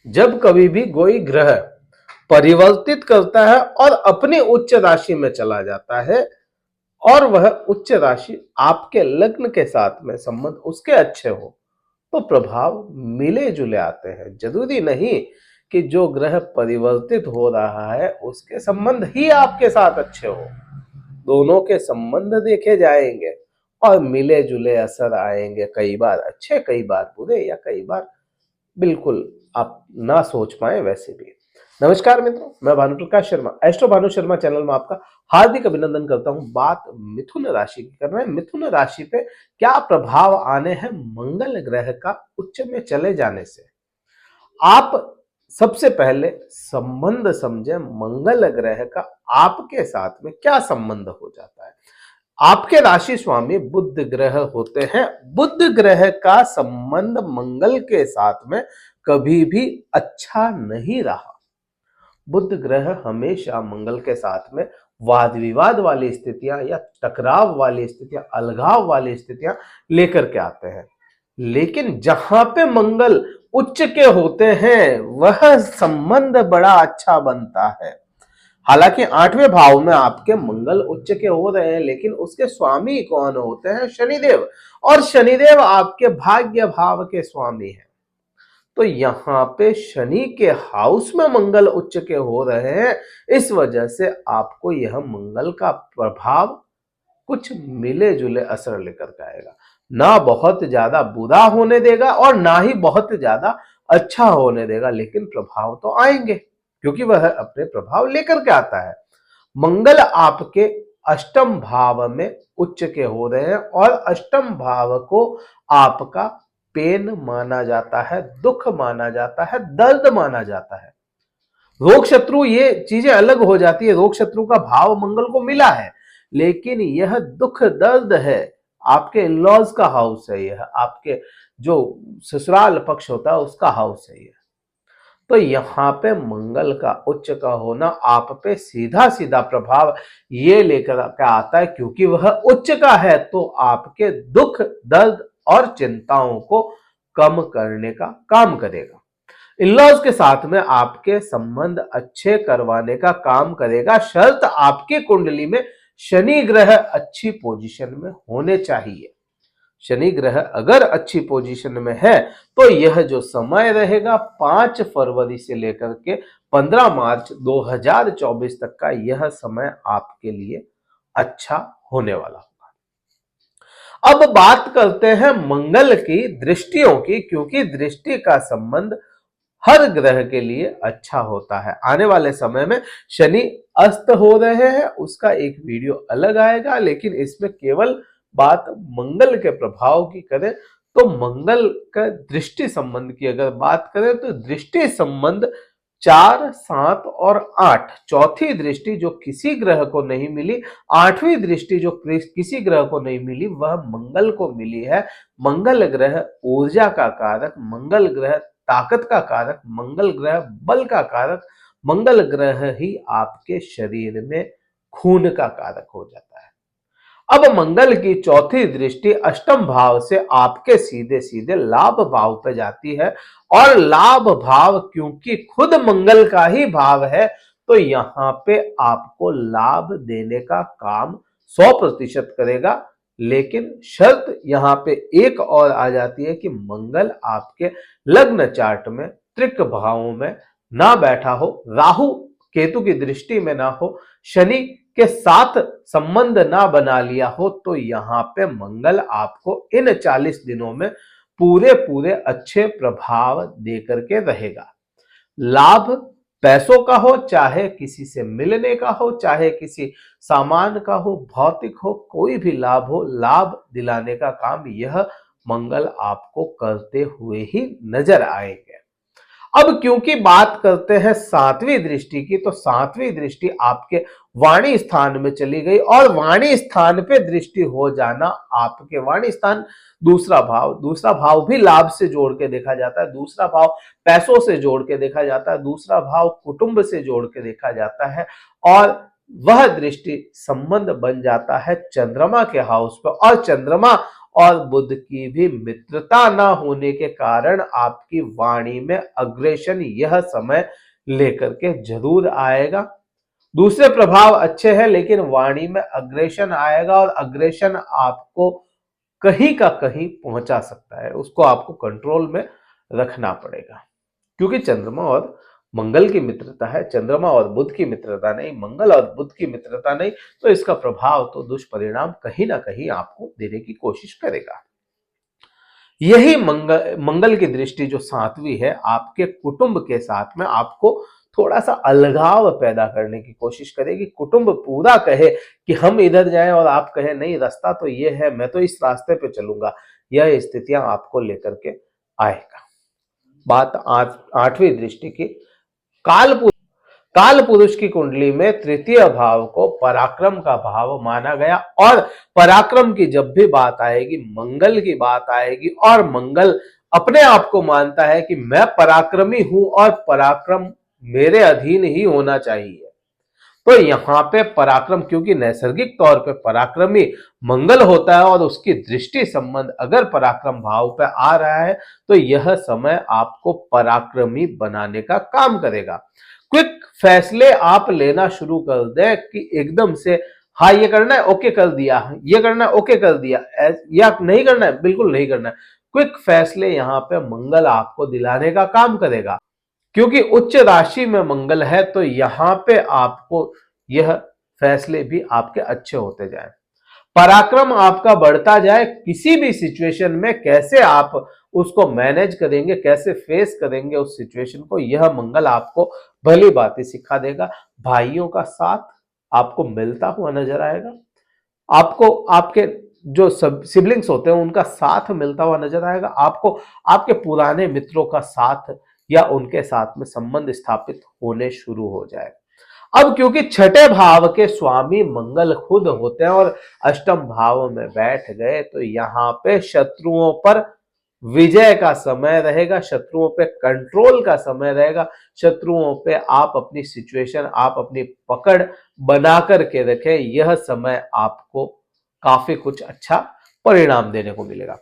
जब कभी भी कोई ग्रह परिवर्तित करता है और अपनी उच्च राशि में चला जाता है और वह उच्च राशि आपके लग्न के साथ में संबंध उसके अच्छे हो, तो प्रभाव मिले जुले आते हैं। जरूरी नहीं कि जो ग्रह परिवर्तित हो रहा है उसके संबंध ही आपके साथ अच्छे हो। दोनों के संबंध देखे जाएंगे और मिले जुले असर आएंगे, कई बार अच्छे, कई बार बुरे, या कई बार बिल्कुल आप ना सोच पाए वैसे भी। नमस्कार मित्रों, मैं भानु प्रकाश शर्मा, एस्ट्रो भानु शर्मा चैनल में आपका हार्दिक अभिनंदन करता हूं। बात मिथुन राशि की कर रहे हैं। मिथुन राशि पे क्या प्रभाव आने हैं मंगल ग्रह का उच्च में चले जाने से। आप सबसे पहले संबंध समझे मंगल ग्रह का आपके साथ में क्या संबंध हो जाता है। आपके राशि स्वामी बुध ग्रह होते हैं। बुध ग्रह का संबंध मंगल के साथ में कभी भी अच्छा नहीं रहा। बुध ग्रह हमेशा मंगल के साथ में वाद विवाद वाली स्थितियां या टकराव वाली स्थितियां, अलगाव वाली स्थितियां लेकर के आते हैं। लेकिन जहां पे मंगल उच्च के होते हैं वह संबंध बड़ा अच्छा बनता है। हालांकि 8वें भाव में आपके मंगल उच्च के हो रहे हैं, लेकिन उसके स्वामी कौन होते हैं? शनिदेव। और शनिदेव आपके भाग्य भाव के स्वामी हैं। तो यहां पे शनि के हाउस में मंगल उच्च के हो रहे हैं, इस वजह से आपको यह मंगल का प्रभाव कुछ मिले जुले असर लेकर के आएगा। ना बहुत ज्यादा बुरा होने देगा और ना ही बहुत ज्यादा अच्छा होने देगा, लेकिन प्रभाव तो आएंगे क्योंकि वह अपने प्रभाव लेकर के आता है। मंगल आपके अष्टम भाव में उच्च के हो रहे हैं और अष्टम भाव को आपका पेन माना जाता है, दुख माना जाता है, दर्द माना जाता है। रोग शत्रु ये चीजें अलग हो जाती है। रोग शत्रु का भाव मंगल को मिला है, लेकिन यह दुख दर्द है। आपके इन-लॉज का हाउस है, यह आपके जो ससुराल पक्ष होता है उसका हाउस है यह। तो यहां पे मंगल का उच्च का होना आप पे सीधा सीधा प्रभाव ये लेकर के आता है, क्योंकि वह उच्च का है तो आपके दुख दर्द और चिंताओं को कम करने का काम करेगा। इन-लॉज के साथ में आपके संबंध अच्छे करवाने का काम करेगा, शर्त आपकी कुंडली में शनि ग्रह अच्छी पोजीशन में होने चाहिए। शनि ग्रह अगर अच्छी पोजीशन में है तो यह जो समय रहेगा 5 फरवरी से लेकर के 15 मार्च 2024 तक का, यह समय आपके लिए अच्छा होने वाला होगा। अब बात करते हैं मंगल की दृष्टियों की, क्योंकि दृष्टि का संबंध हर ग्रह के लिए अच्छा होता है। आने वाले समय में शनि अस्त हो रहे हैं, उसका एक वीडियो अलग आएगा, लेकिन इसमें केवल बात मंगल के प्रभाव की करें तो मंगल का दृष्टि संबंध की अगर बात करें तो दृष्टि संबंध 4, 7 और 8, चौथी दृष्टि जो किसी ग्रह को नहीं मिली, 8वीं दृष्टि जो किसी ग्रह को नहीं मिली, वह मंगल को मिली है। मंगल ग्रह ऊर्जा का कारक, मंगल ग्रह ताकत का कारक, मंगल ग्रह बल का कारक, मंगल ग्रह ही आपके शरीर में खून का कारक हो जाता है। अब मंगल की चौथी दृष्टि अष्टम भाव से आपके सीधे सीधे लाभ भाव पे जाती है, और लाभ भाव क्योंकि खुद मंगल का ही भाव है तो यहां पे आपको लाभ देने का काम 100% करेगा। लेकिन शर्त यहां पे एक और आ जाती है कि मंगल आपके लग्न चार्ट में त्रिक भावों में ना बैठा हो, राहु केतु की दृष्टि में ना हो, शनि के साथ संबंध ना बना लिया हो, तो यहां पे मंगल आपको इन 40 दिनों में पूरे पूरे अच्छे प्रभाव देकर के रहेगा। लाभ पैसों का हो, चाहे किसी से मिलने का हो, चाहे किसी सामान का हो, भौतिक हो, कोई भी लाभ हो, लाभ दिलाने का काम यह मंगल आपको करते हुए ही नजर आएंगे। अब क्योंकि बात करते हैं 7वीं दृष्टि की, तो 7वीं दृष्टि आपके वाणी स्थान में चली गई, और वाणी स्थान पे दृष्टि हो जाना, आपके वाणी स्थान दूसरा भाव भी लाभ से जोड़ के देखा जाता है, दूसरा भाव पैसों से जोड़ के देखा जाता है, दूसरा भाव कुटुंब से जोड़ के देखा जाता है, और वह दृष्टि संबंध बन जाता है चंद्रमा के हाउस पर, और चंद्रमा और बुध की भी मित्रता ना होने के कारण आपकी वाणी में अग्रेशन यह समय लेकर के जरूर आएगा। दूसरे प्रभाव अच्छे हैं, लेकिन वाणी में अग्रेशन आएगा और अग्रेशन आपको कहीं का कहीं पहुंचा सकता है, उसको आपको कंट्रोल में रखना पड़ेगा। क्योंकि चंद्रमा और मंगल की मित्रता है, चंद्रमा और बुध की मित्रता नहीं, मंगल और बुध की मित्रता नहीं, तो इसका प्रभाव तो दुष्परिणाम कहीं ना कहीं आपको देने की कोशिश करेगा। यही मंगल की दृष्टि जो 7वीं है, आपके कुटुंब के साथ में आपको थोड़ा सा अलगाव पैदा करने की कोशिश करेगी। कुटुंब पूरा कहे कि हम इधर जाएं और आप कहे नहीं, रास्ता तो ये है, मैं तो इस रास्ते पे चलूंगा, यह स्थितियां आपको लेकर के आएगा। बात 8वीं दृष्टि की, काल पुरुष की कुंडली में तृतीय भाव को पराक्रम का भाव माना गया, और पराक्रम की जब भी बात आएगी, मंगल की बात आएगी, और मंगल अपने आप को मानता है कि मैं पराक्रमी हूं और पराक्रम मेरे अधीन ही होना चाहिए, तो यहां पे पराक्रम, क्योंकि नैसर्गिक तौर पे पराक्रमी मंगल होता है और उसकी दृष्टि संबंध अगर पराक्रम भाव पे आ रहा है, तो यह समय आपको पराक्रमी बनाने का काम करेगा। क्विक फैसले आप लेना शुरू कर दें कि एकदम से हाँ ये करना है, ओके कर दिया, ये करना है, ओके कर दिया, या नहीं करना है, बिल्कुल नहीं करना है। क्विक फैसले यहां पे मंगल आपको दिलाने का काम करेगा। क्योंकि उच्च राशि में मंगल है, तो यहां पे आपको यह फैसले भी आपके अच्छे होते जाए, पराक्रम आपका बढ़ता जाए, किसी भी सिचुएशन में कैसे आप उसको मैनेज करेंगे, कैसे फेस करेंगे उस सिचुएशन को, यह मंगल आपको भली बातें सिखा देगा। भाइयों का साथ आपको मिलता हुआ नजर आएगा, आपको आपके जो सब सिबलिंग्स होते हैं उनका साथ मिलता हुआ नजर आएगा, आपको आपके पुराने मित्रों का साथ या उनके साथ में संबंध स्थापित होने शुरू हो जाए। अब क्योंकि छठे भाव के स्वामी मंगल खुद होते हैं और अष्टम भाव में बैठ गए, तो यहां पे शत्रुओं पर विजय का समय रहेगा, शत्रुओं पे कंट्रोल का समय रहेगा, शत्रुओं पे आप अपनी सिचुएशन, आप अपनी पकड़ बना करके रखें, यह समय आपको काफी कुछ अच्छा परिणाम देने को मिलेगा।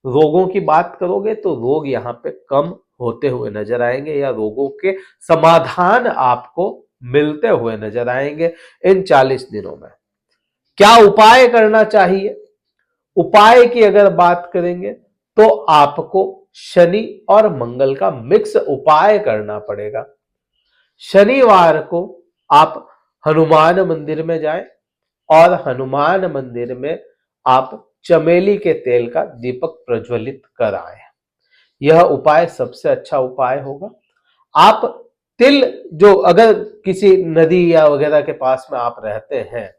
रोगों की बात करोगे तो रोग यहाँ पे कम होते हुए नजर आएंगे, या रोगों के समाधान आपको मिलते हुए नजर आएंगे इन 40 दिनों में। क्या उपाय करना चाहिए? उपाय की अगर बात करेंगे तो आपको शनि और मंगल का मिक्स उपाय करना पड़ेगा। शनिवार को आप हनुमान मंदिर में जाएं और हनुमान मंदिर में आप चमेली के तेल का दीपक प्रज्वलित कराएं। यह उपाय सबसे अच्छा उपाय होगा। आप तिल, जो अगर किसी नदी या वगैरह के पास में आप रहते हैं,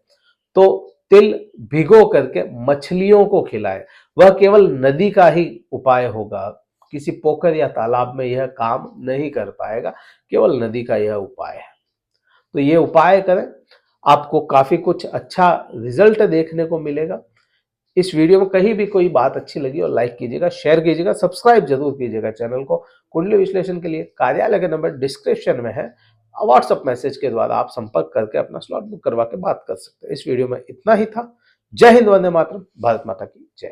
तो तिल भिगो करके मछलियों को खिलाएं। वह केवल नदी का ही उपाय होगा, किसी पोखर या तालाब में यह काम नहीं कर पाएगा, केवल नदी का यह उपाय है। तो ये उपाय करें, आपको काफी कुछ अच्छा रिजल्ट देखने को मिलेगा। इस वीडियो में कहीं भी कोई बात अच्छी लगी और लाइक कीजिएगा, शेयर कीजिएगा, सब्सक्राइब जरूर कीजिएगा चैनल को। कुंडली विश्लेषण के लिए कार्यालय का नंबर डिस्क्रिप्शन में है, व्हाट्सएप मैसेज के द्वारा आप संपर्क करके अपना स्लॉट बुक करवा के बात कर सकते हैं। इस वीडियो में इतना ही था। जय हिंद, वंदे मातरम, भारत माता की जय।